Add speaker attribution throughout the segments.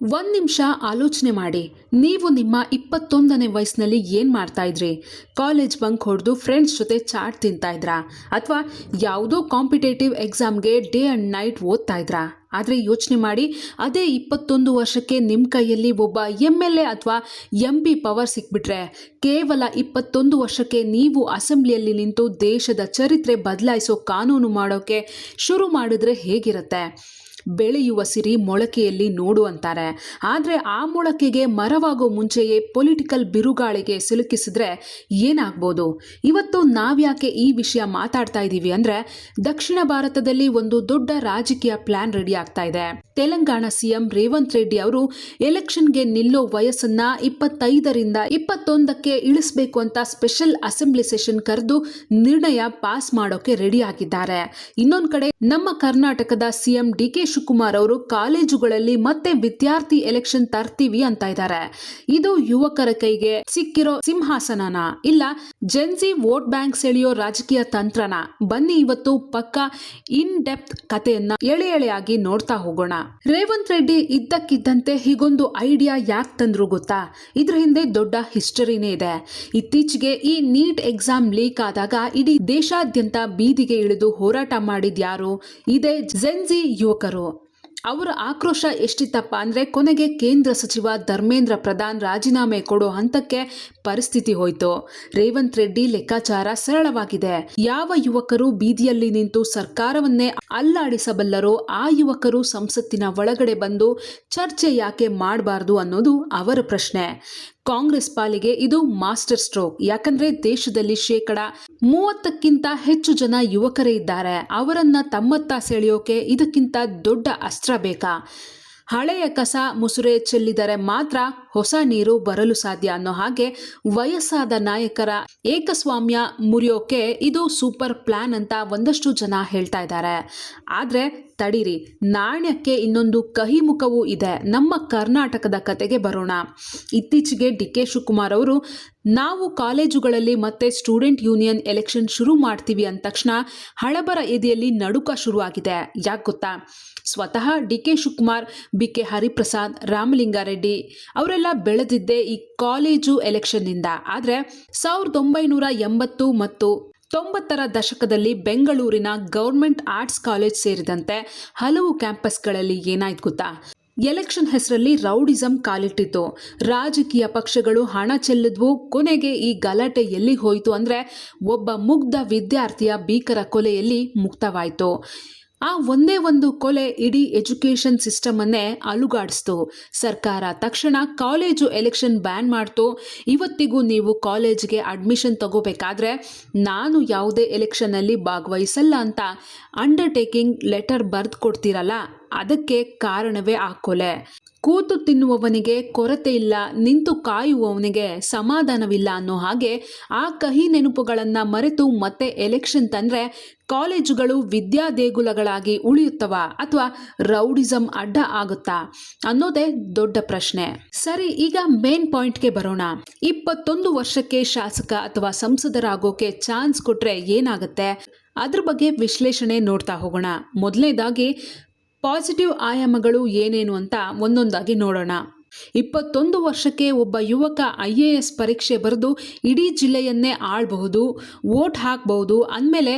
Speaker 1: ಒಂದು ನಿಮಿಷ ಆಲೋಚನೆ ಮಾಡಿ. ನೀವು ನಿಮ್ಮ 21ನೇ ವಯಸ್ಸಿನಲ್ಲಿ ಏನು ಮಾಡ್ತಾ ಇದ್ರಿ? ಕಾಲೇಜ್ ಬಂಕ್ ಹೊಡೆದು ಫ್ರೆಂಡ್ಸ್ ಜೊತೆ ಚಾಟ್ ತಿಂತಾ ಇದ್ರಾ? ಅಥವಾ ಯಾವುದೋ ಕಾಂಪಿಟೇಟಿವ್ ಎಕ್ಸಾಮ್ಗೆ ಡೇ ಆ್ಯಂಡ್ ನೈಟ್ ಓದ್ತಾ ಇದ್ರಾ? ಆದರೆ ಯೋಚನೆ ಮಾಡಿ, ಅದೇ 21 ವರ್ಷಕ್ಕೆ ನಿಮ್ಮ ಕೈಯಲ್ಲಿ ಒಬ್ಬ MLA ಅಥವಾ MP ಪವರ್ ಸಿಕ್ಬಿಟ್ರೆ, ಕೇವಲ 21 ವರ್ಷಕ್ಕೆ ನೀವು ಅಸೆಂಬ್ಲಿಯಲ್ಲಿ ನಿಂತು ದೇಶದ ಚರಿತ್ರೆ ಬದಲಾಯಿಸೋ ಕಾನೂನು ಮಾಡೋಕ್ಕೆ ಶುರು ಮಾಡಿದ್ರೆ ಹೇಗಿರುತ್ತೆ? ಬೆಳೆಯುವ ಸಿರಿ ಮೊಳಕೆಯಲ್ಲಿ ನೋಡು ಅಂತಾರೆ. ಆದರೆ ಆ ಮೊಳಕೆಗೆ ಮರವಾಗೋ ಮುಂಚೆಯೇ ಪೊಲಿಟಿಕಲ್ ಬಿರುಗಾಳಿಗೆ ಸಿಲುಕಿಸಿದ್ರೆ ಏನಾಗ್ಬೋದು? ಇವತ್ತು ನಾವ್ಯಾಕೆ ಈ ವಿಷಯ ಮಾತಾಡ್ತಾ ಇದ್ದೀವಿ ಅಂದರೆ, ದಕ್ಷಿಣ ಭಾರತದಲ್ಲಿ ಒಂದು ದೊಡ್ಡ ರಾಜಕೀಯ ಪ್ಲಾನ್ ರೆಡಿ ಆಗ್ತಾ ಇದೆ. ತೆಲಂಗಾಣ CM ರೇವಂತ್ ರೆಡ್ಡಿ ಅವರು ಎಲೆಕ್ಷನ್ಗೆ ನಿಲ್ಲೋ ವಯಸ್ಸನ್ನ 25ರಿಂದ 21ಕ್ಕೆ ಇಳಿಸಬೇಕು ಅಂತ ಸ್ಪೆಷಲ್ ಅಸೆಂಬ್ಲಿ ಸೆಷನ್ ಕರೆದು ನಿರ್ಣಯ ಪಾಸ್ ಮಾಡೋಕೆ ರೆಡಿ ಆಗಿದ್ದಾರೆ. ಇನ್ನೊಂದು ಕಡೆ ನಮ್ಮ ಕರ್ನಾಟಕದ CM DK ಶಿವಕುಮಾರ್ ಅವರು ಕಾಲೇಜುಗಳಲ್ಲಿ ಮತ್ತೆ ವಿದ್ಯಾರ್ಥಿ ಎಲೆಕ್ಷನ್ ತರ್ತೀವಿ ಅಂತ ಇದ್ದಾರೆ. ಇದು ಯುವಕರ ಕೈಗೆ ಸಿಕ್ಕಿರೋ ಸಿಂಹಾಸನನ, ಇಲ್ಲ ಜೆನ್ಸಿ ವೋಟ್ ಬ್ಯಾಂಕ್ ಸೆಳೆಯೋ ರಾಜಕೀಯ ತಂತ್ರನ? ಬನ್ನಿ ಇವತ್ತು ಪಕ್ಕಾ ಇನ್ ಡೆಪ್ತ್ ಕಥೆಯನ್ನ ಎಳೆಯಾಗಿ ನೋಡ್ತಾ ಹೋಗೋಣ. ರೇವಂತ್ ರೆಡ್ಡಿ ಇದ್ದಕ್ಕಿದ್ದಂತೆ ಹೀಗೊಂದು ಐಡಿಯಾ ಯಾಕೆ ತಂದ್ರು ಗೊತ್ತಾ? ಇದ್ರ ಹಿಂದೆ ದೊಡ್ಡ ಹಿಸ್ಟರಿನೇ ಇದೆ. ಇತ್ತೀಚೆಗೆ ಈ ನೀಟ್ ಎಕ್ಸಾಮ್ ಲೀಕ್ ಆದಾಗ ಇಡೀ ದೇಶಾದ್ಯಂತ ಬೀದಿಗೆ ಇಳಿದು ಹೋರಾಟ ಮಾಡಿದ್ಯಾರು? ಇದೇ ಜೆನ್ಸಿ ಯುವಕರು. ಅವರ ಆಕ್ರೋಶ ಎಷ್ಟಿತ್ತಪ್ಪ ಅಂದರೆ, ಕೊನೆಗೆ ಕೇಂದ್ರ ಸಚಿವ ಧರ್ಮೇಂದ್ರ ಪ್ರಧಾನ್ ರಾಜೀನಾಮೆ ಕೊಡೋ ಹಂತಕ್ಕೆ ಪರಿಸ್ಥಿತಿ ಹೋಯ್ತು. ರೇವಂತ್ ರೆಡ್ಡಿ ಲೆಕ್ಕಾಚಾರ ಸರಳವಾಗಿದೆ. ಯಾವ ಯುವಕರು ಬೀದಿಯಲ್ಲಿ ನಿಂತು ಸರ್ಕಾರವನ್ನೇ ಅಲ್ಲಾಡಿಸಬಲ್ಲರೋ ಆ ಯುವಕರು ಸಂಸತ್ತಿನ ಒಳಗಡೆ ಬಂದು ಚರ್ಚೆ ಯಾಕೆ ಮಾಡಬಾರ್ದು ಅನ್ನೋದು ಅವರ ಪ್ರಶ್ನೆ. ಕಾಂಗ್ರೆಸ್ ಪಾಲಿಗೆ ಇದು ಮಾಸ್ಟರ್ ಸ್ಟ್ರೋಕ್. ಯಾಕಂದ್ರೆ ದೇಶದಲ್ಲಿ 30%ಕ್ಕಿಂತ ಹೆಚ್ಚು ಜನ ಯುವಕರೇ ಇದ್ದಾರೆ. ಅವರನ್ನ ತಮ್ಮತ್ತ ಸೆಳೆಯೋಕೆ ಇದಕ್ಕಿಂತ ದೊಡ್ಡ ಅಸ್ತ್ರ ಬೇಕಾ? ಹಳೆಯ ಕಸ ಮುಸುರೆ ಚೆಲ್ಲಿದರೆ ಮಾತ್ರ ಹೊಸ ನೀರು ಬರಲು ಸಾಧ್ಯ ಅನ್ನೋ ಹಾಗೆ ವಯಸ್ಸಾದ ನಾಯಕರ ಏಕಸ್ವಾಮ್ಯ ಮುರಿಯೋಕೆ ಇದು ಸೂಪರ್ ಪ್ಲಾನ್ ಅಂತ ಒಂದಷ್ಟು ಜನ ಹೇಳ್ತಾ ಇದ್ದಾರೆ. ಆದರೆ ತಡೀರಿ, ನಾಣ್ಯಕ್ಕೆ ಇನ್ನೊಂದು ಕಹಿ ಮುಖವೂ ಇದೆ. ನಮ್ಮ ಕರ್ನಾಟಕದ ಕತೆಗೆ ಬರೋಣ. ಇತ್ತೀಚೆಗೆ DK ಶಿವಕುಮಾರ್ ಅವರು ನಾವು ಕಾಲೇಜುಗಳಲ್ಲಿ ಮತ್ತೆ ಸ್ಟೂಡೆಂಟ್ ಯೂನಿಯನ್ ಎಲೆಕ್ಷನ್ ಶುರು ಮಾಡ್ತೀವಿ ಅಂದ ತಕ್ಷಣ ಹಳಬರ ಎದೆಯಲ್ಲಿ ನಡುಕ ಶುರುವಾಗಿದೆ. ಯಾಕೆ ಗೊತ್ತಾ? ಸ್ವತಃ DK ಶಿವಕುಮಾರ್, BK ಹರಿಪ್ರಸಾದ್, ರಾಮಲಿಂಗಾರೆಡ್ಡಿ ಅವರೆಲ್ಲ ಬೆಳೆದಿದ್ದೇ ಈ ಕಾಲೇಜು ಎಲೆಕ್ಷನ್ನಿಂದ. ಆದರೆ 1980 ಮತ್ತು 90ರ ದಶಕದಲ್ಲಿ ಬೆಂಗಳೂರಿನ ಗೌರ್ಮೆಂಟ್ ಆರ್ಟ್ಸ್ ಕಾಲೇಜ್ ಸೇರಿದಂತೆ ಹಲವು ಕ್ಯಾಂಪಸ್ಗಳಲ್ಲಿ ಏನಾಯ್ತು ಗೊತ್ತಾ? ಎಲೆಕ್ಷನ್ ಹೆಸರಲ್ಲಿ ರೌಡಿಸಂ ಕಾಲಿಟ್ಟಿತ್ತು. ರಾಜಕೀಯ ಪಕ್ಷಗಳು ಹಣ ಚೆಲ್ಲಿದ್ವು. ಕೊನೆಗೆ ಈ ಗಲಾಟೆ ಎಲ್ಲಿಗೆ ಹೋಯಿತು ಅಂದರೆ, ಒಬ್ಬ ಮುಗ್ಧ ವಿದ್ಯಾರ್ಥಿಯ ಭೀಕರ ಕೊಲೆಯಲ್ಲಿ ಮುಕ್ತವಾಯಿತು. ಆ ಒಂದೇ ಒಂದು ಕೊಲೆ ಇಡೀ ಎಜುಕೇಷನ್ ಸಿಸ್ಟಮ್ ಅನ್ನೇ ಅಲುಗಾಡಿಸ್ತು. ಸರ್ಕಾರ ತಕ್ಷಣ ಕಾಲೇಜು ಎಲೆಕ್ಷನ್ ಬ್ಯಾನ್ ಮಾಡ್ತು. ಇವತ್ತಿಗೂ ನೀವು ಕಾಲೇಜ್ಗೆ ಅಡ್ಮಿಷನ್ ತಗೋಬೇಕಾದ್ರೆ ನಾನು ಯಾವುದೇ ಎಲೆಕ್ಷನ್ನಲ್ಲಿ ಭಾಗವಹಿಸಲ್ಲ ಅಂತ ಅಂಡರ್ಟೇಕಿಂಗ್ ಲೆಟರ್ ಬರೆದು ಕೊಡ್ತೀರಲ್ಲ, ಅದಕ್ಕೆ ಕಾರಣವೇ ಆ ಕೊಲೆ. ಕೂತು ತಿನ್ನುವವನಿಗೆ ಕೊರತೆ ಇಲ್ಲ, ನಿಂತು ಕಾಯುವವನಿಗೆ ಸಮಾಧಾನವಿಲ್ಲ ಅನ್ನೋ ಹಾಗೆ ಆ ಕಹಿ ನೆನಪುಗಳನ್ನು ಮರೆತು ಮತ್ತೆ ಎಲೆಕ್ಷನ್ ತಂದ್ರೆ ಕಾಲೇಜುಗಳು ವಿದ್ಯಾದೇಗುಲಗಳಾಗಿ ಉಳಿಯುತ್ತವ ಅಥವಾ ರೌಡಿಸಂ ಅಡ್ಡ ಆಗುತ್ತಾ ಅನ್ನೋದೇ ದೊಡ್ಡ ಪ್ರಶ್ನೆ. ಸರಿ, ಈಗ ಮೇನ್ ಪಾಯಿಂಟ್ಗೆ ಬರೋಣ. 21 ವರ್ಷಕ್ಕೆ ಶಾಸಕ ಅಥವಾ ಸಂಸದರಾಗೋಕೆ ಚಾನ್ಸ್ ಕೊಟ್ರೆ ಏನಾಗುತ್ತೆ? ಅದ್ರ ಬಗ್ಗೆ ವಿಶ್ಲೇಷಣೆ ನೋಡ್ತಾ ಹೋಗೋಣ. ಮೊದಲನೇದಾಗಿ ಪಾಸಿಟಿವ್ ಆಯಾಮಗಳು ಏನೇನು ಅಂತ ಒಂದೊಂದಾಗಿ ನೋಡೋಣ. 21 ವರ್ಷಕ್ಕೆ ಒಬ್ಬ ಯುವಕ IAS ಪರೀಕ್ಷೆ ಬರೆದು ಇಡೀ ಜಿಲ್ಲೆಯನ್ನೇ ಆಳ್ಬಹುದು, ವೋಟ್ ಹಾಕಬಹುದು ಅಂದಮೇಲೆ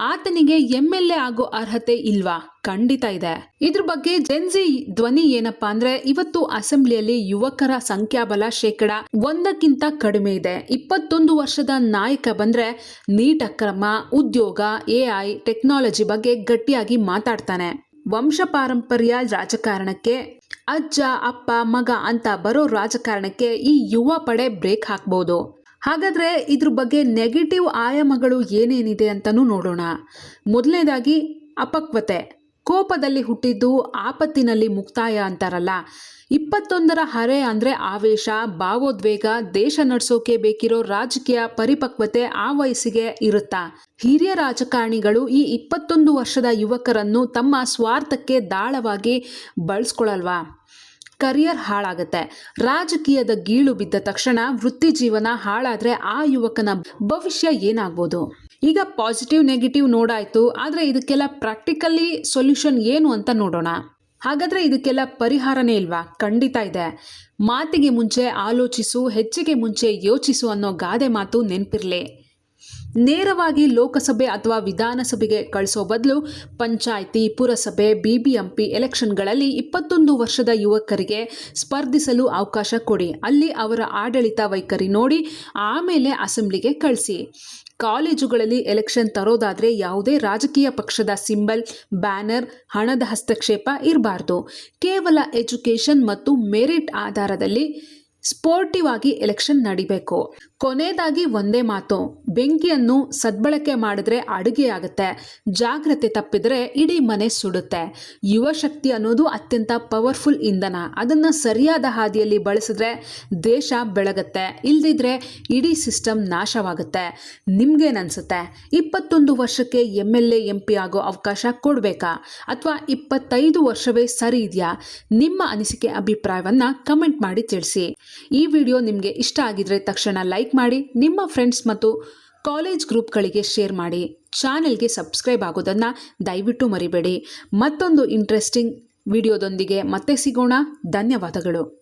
Speaker 1: ಆತನಿಗೆ MLA ಆಗೋ ಅರ್ಹತೆ ಇಲ್ವಾ? ಖಂಡಿತ ಇದೆ. ಇದ್ರ ಬಗ್ಗೆ ಜೆನ್ಸಿ ಧ್ವನಿ ಏನಪ್ಪಾ ಅಂದ್ರೆ, ಇವತ್ತು ಅಸೆಂಬ್ಲಿಯಲ್ಲಿ ಯುವಕರ ಸಂಖ್ಯಾಬಲ 1%ಕ್ಕಿಂತ ಕಡಿಮೆ ಇದೆ. 21 ವರ್ಷದ ನಾಯಕ ಬಂದ್ರೆ ನೀಟ್ ಅಕ್ರಮ, ಉದ್ಯೋಗ, AI, ಟೆಕ್ನಾಲಜಿ ಬಗ್ಗೆ ಗಟ್ಟಿಯಾಗಿ ಮಾತಾಡ್ತಾನೆ. ವಂಶ ಪಾರಂಪರ್ಯ ರಾಜಕಾರಣಕ್ಕೆ, ಅಜ್ಜ ಅಪ್ಪ ಮಗ ಅಂತ ಬರೋ ರಾಜಕಾರಣಕ್ಕೆ ಈ ಯುವ ಪಡೆ ಬ್ರೇಕ್ ಹಾಕ್ಬೋದು. ಹಾಗಾದ್ರೆ ಇದ್ರ ಬಗ್ಗೆ ನೆಗೆಟಿವ್ ಆಯಾಮಗಳು ಏನೇನಿದೆ ಅಂತಲೂ ನೋಡೋಣ. ಮೊದಲನೇದಾಗಿ ಅಪಕ್ವತೆ. ಕೋಪದಲ್ಲಿ ಹುಟ್ಟಿದ್ದು ಆಪತ್ತಿನಲ್ಲಿ ಮುಕ್ತಾಯ ಅಂತಾರಲ್ಲ. 21ರ ಹರೆ ಅಂದರೆ ಆವೇಶ, ಭಾವೋದ್ವೇಗ, ದೇಶ ನಡೆಸೋಕೆ ಬೇಕಿರೋ ರಾಜಕೀಯ ಪರಿಪಕ್ವತೆ ಆ ವಯಸ್ಸಿಗೆ ಇರುತ್ತಾ? ಹಿರಿಯ ರಾಜಕಾರಣಿಗಳು ಈ 21 ವರ್ಷದ ಯುವಕರನ್ನು ತಮ್ಮ ಸ್ವಾರ್ಥಕ್ಕೆ ದಾಳವಾಗಿ ಬಳಸ್ಕೊಳ್ಳಲ್ವಾ? ಕರಿಯರ್ ಹಾಳಾಗುತ್ತೆ. ರಾಜಕೀಯದ ಗೀಳು ಬಿದ್ದ ತಕ್ಷಣ ವೃತ್ತಿ ಜೀವನ ಹಾಳಾದ್ರೆ ಆ ಯುವಕನ ಭವಿಷ್ಯ ಏನಾಗ್ಬೋದು? ಈಗ ಪಾಸಿಟಿವ್ ನೆಗೆಟಿವ್ ನೋಡಾಯ್ತು, ಆದರೆ ಇದಕ್ಕೆಲ್ಲ ಪ್ರಾಕ್ಟಿಕಲಿ ಸೊಲ್ಯೂಷನ್ ಏನು ಅಂತ ನೋಡೋಣ. ಹಾಗಾದರೆ ಇದಕ್ಕೆಲ್ಲ ಪರಿಹಾರನೇ ಇಲ್ವಾ? ಖಂಡಿತ ಇದೆ. ಮಾತಿಗೆ ಮುಂಚೆ ಆಲೋಚಿಸು, ಹೆಚ್ಚಿಗೆ ಮುಂಚೆ ಯೋಚಿಸು ಅನ್ನೋ ಗಾದೆ ಮಾತು ನೆನಪಿರಲಿ. ನೇರವಾಗಿ ಲೋಕಸಭೆ ಅಥವಾ ವಿಧಾನಸಭೆಗೆ ಕಳಿಸೋ ಬದಲು ಪಂಚಾಯಿತಿ, ಪುರಸಭೆ, BBMP ಎಲೆಕ್ಷನ್ಗಳಲ್ಲಿ 21 ವರ್ಷದ ಯುವಕರಿಗೆ ಸ್ಪರ್ಧಿಸಲು ಅವಕಾಶ ಕೊಡಿ. ಅಲ್ಲಿ ಅವರ ಆಡಳಿತ ವೈಖರಿ ನೋಡಿ ಆಮೇಲೆ ಅಸೆಂಬ್ಲಿಗೆ ಕಳಿಸಿ. ಕಾಲೇಜುಗಳಲ್ಲಿ ಎಲೆಕ್ಷನ್ ತರೋದಾದರೆ ಯಾವುದೇ ರಾಜಕೀಯ ಪಕ್ಷದ ಸಿಂಬಲ್, ಬ್ಯಾನರ್, ಹಣದ ಹಸ್ತಕ್ಷೇಪ ಇರಬಾರ್ದು. ಕೇವಲ ಎಜುಕೇಷನ್ ಮತ್ತು ಮೆರಿಟ್ ಆಧಾರದಲ್ಲಿ ಸ್ಪೋರ್ಟಿವ್ ಆಗಿ ಎಲೆಕ್ಷನ್ ನಡಿಬೇಕು. ಕೊನೆಯದಾಗಿ ಒಂದೇ ಮಾತು, ಬೆಂಕಿಯನ್ನು ಸದ್ಬಳಕೆ ಮಾಡಿದ್ರೆ ಅಡುಗೆ ಆಗುತ್ತೆ, ಜಾಗ್ರತೆ ತಪ್ಪಿದ್ರೆ ಇಡೀ ಮನೆ ಸುಡುತ್ತೆ. ಯುವ ಶಕ್ತಿ ಅನ್ನೋದು ಅತ್ಯಂತ ಪವರ್ಫುಲ್ ಇಂಧನ. ಅದನ್ನು ಸರಿಯಾದ ಹಾದಿಯಲ್ಲಿ ಬಳಸಿದ್ರೆ ದೇಶ ಬೆಳಗುತ್ತೆ, ಇಲ್ದಿದ್ರೆ ಇಡೀ ಸಿಸ್ಟಮ್ ನಾಶವಾಗುತ್ತೆ. ನಿಮ್ಗೇನನ್ಸುತ್ತೆ? 21 ವರ್ಷಕ್ಕೆ MLA MP ಆಗೋ ಅವಕಾಶ ಕೊಡಬೇಕಾ ಅಥವಾ 25 ವರ್ಷವೇ ಸರಿ ಇದೆಯಾ? ನಿಮ್ಮ ಅನಿಸಿಕೆ, ಅಭಿಪ್ರಾಯವನ್ನು ಕಮೆಂಟ್ ಮಾಡಿ ತಿಳಿಸಿ. ಈ ವಿಡಿಯೋ ನಿಮಗೆ ಇಷ್ಟ ಆಗಿದ್ರೆ ತಕ್ಷಣ ಲೈಕ್ ಮಾಡಿ, ನಿಮ್ಮ ಫ್ರೆಂಡ್ಸ್ ಮತ್ತು ಕಾಲೇಜ್ ಗ್ರೂಪ್ಗಳಿಗೆ ಶೇರ್ ಮಾಡಿ. ಚಾನೆಲ್ಗೆ ಸಬ್ಸ್ಕ್ರೈಬ್ ಆಗೋದನ್ನು ದಯವಿಟ್ಟು ಮರಿಬೇಡಿ. ಮತ್ತೊಂದು ಇಂಟ್ರೆಸ್ಟಿಂಗ್ ವಿಡಿಯೋದೊಂದಿಗೆ ಮತ್ತೆ ಸಿಗೋಣ. ಧನ್ಯವಾದಗಳು.